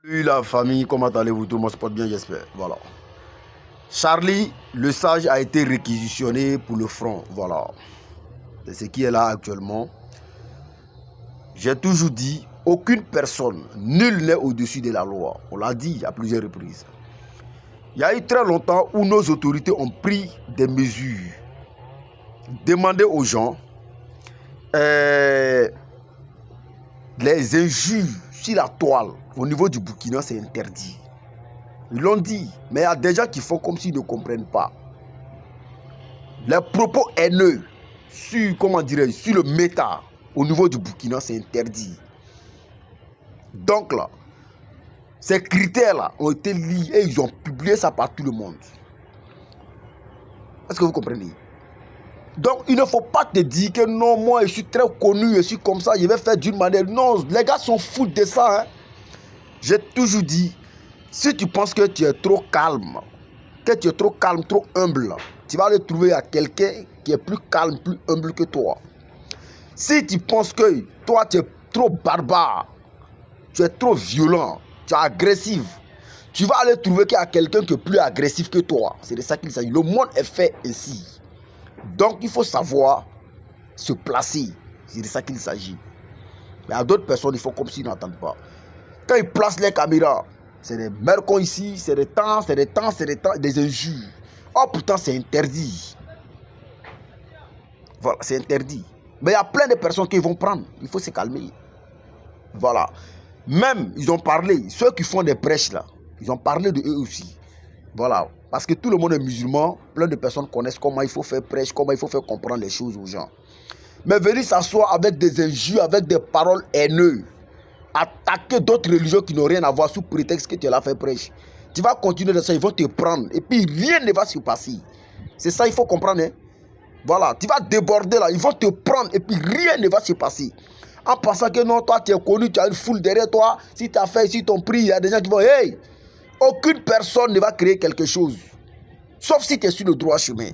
Salut la famille, comment allez-vous? Tout le monde se porte bien, j'espère. Voilà. Charlie, le sage, a été réquisitionné pour le front. Voilà. C'est ce qui est là actuellement. J'ai toujours dit, aucune personne, nul n'est au-dessus de la loi. On l'a dit à plusieurs reprises. Il y a eu très longtemps où nos autorités ont pris des mesures. Demander aux gens les injures sur la toile au niveau du Burkina, c'est interdit. Ils l'ont dit, mais il y a des gens qui font comme s'ils ne comprennent pas. Les propos haineux sur, sur le méta au niveau du Burkina, c'est interdit. Donc là, ces critères-là ont été liés et ils ont publié ça par tout le monde. Est-ce que vous comprenez? Donc, il ne faut pas te dire que non, moi, je suis très connu, je suis comme ça, je vais faire d'une manière. Non, les gars sont fous de ça. Hein. J'ai toujours dit, si tu penses que tu es trop calme, trop humble, tu vas aller trouver à quelqu'un qui est plus calme, plus humble que toi. Si tu penses que toi, tu es trop barbare, tu es trop violent, tu es agressif, tu vas aller trouver qu'il y a quelqu'un qui est plus agressif que toi. C'est de ça qu'il s'agit. Le monde est fait ainsi. Donc, il faut savoir se placer. C'est de ça qu'il s'agit. Mais à d'autres personnes, ils font comme s'ils n'entendent pas. Quand ils placent les caméras, c'est des mercons ici, c'est des temps, des injures. Oh, pourtant, c'est interdit. Voilà, c'est interdit. Mais il y a plein de personnes qui vont prendre. Il faut se calmer. Voilà. Même, ils ont parlé, ceux qui font des prêches là, ils ont parlé de eux aussi. Voilà. Parce que tout le monde est musulman, plein de personnes connaissent comment il faut faire prêche, comment il faut faire comprendre les choses aux gens. Mais venir s'asseoir avec des injures, avec des paroles haineuses, attaquer d'autres religions qui n'ont rien à voir sous prétexte que tu es là faire prêche. Tu vas continuer de ça, ils vont te prendre et puis rien ne va se passer. C'est ça, il faut comprendre. Hein? Voilà, tu vas déborder là, ils vont te prendre et puis rien ne va se passer. En pensant que non, toi tu es connu, tu as une foule derrière toi, si tu as fait ici ton prix, il y a des gens qui vont, hey, aucune personne ne va créer quelque chose. Sauf si tu es sur le droit chemin.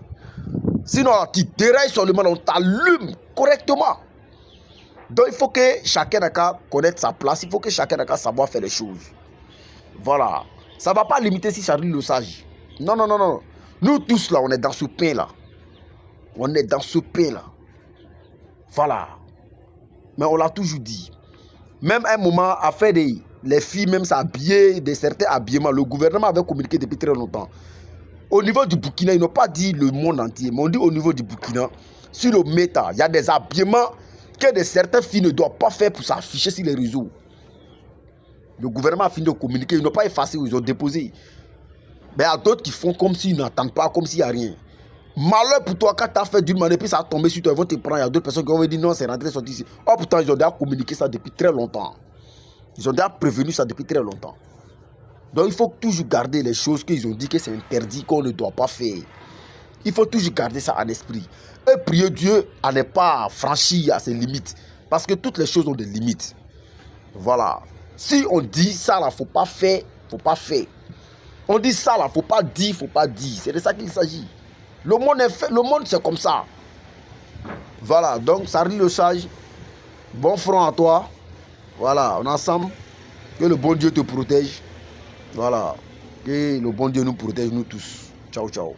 Sinon, tu dérailles seulement, on t'allume correctement. Donc, il faut que chacun n'a qu'à connaître sa place. Il faut que chacun n'a qu'à savoir faire les choses. Voilà. Ça ne va pas limiter si Charlie le sage. Non, non, non, non. Nous tous là, on est dans ce pain-là. On est dans ce pain-là. Voilà. Mais on l'a toujours dit. Même un moment, à faire les filles, même s'habiller, de certains habillements, le gouvernement avait communiqué depuis très longtemps. Au niveau du Burkina, ils n'ont pas dit le monde entier, mais on dit au niveau du Burkina, sur le méta, il y a des habillements que certaines filles ne doivent pas faire pour s'afficher sur les réseaux. Le gouvernement a fini de communiquer, ils n'ont pas effacé, ils ont déposé. Mais il y a d'autres qui font comme s'ils n'entendent pas, comme s'il n'y a rien. Malheur pour toi, quand tu as fait d'une manière, puis ça a tombé sur toi, ils vont te prendre. Il y a d'autres personnes qui vont dire non, c'est rentré, sorti ici. Oh, pourtant, ils ont déjà communiqué ça depuis très longtemps. Ils ont déjà prévenu ça depuis très longtemps. Donc, il faut toujours garder les choses qu'ils ont dit que c'est interdit, qu'on ne doit pas faire. Il faut toujours garder ça en esprit. Et prier Dieu à ne pas franchir à ses limites. Parce que toutes les choses ont des limites. Voilà. Si on dit ça là, faut pas faire, faut pas faire. On dit ça là, faut pas dire, faut pas dire. C'est de ça qu'il s'agit. Le monde est fait, le monde c'est comme ça. Voilà, donc Charlie le sage, bon front à toi. Voilà, on est ensemble. Que le bon Dieu te protège. Voilà. Que le bon Dieu nous protège, nous tous. Ciao, ciao.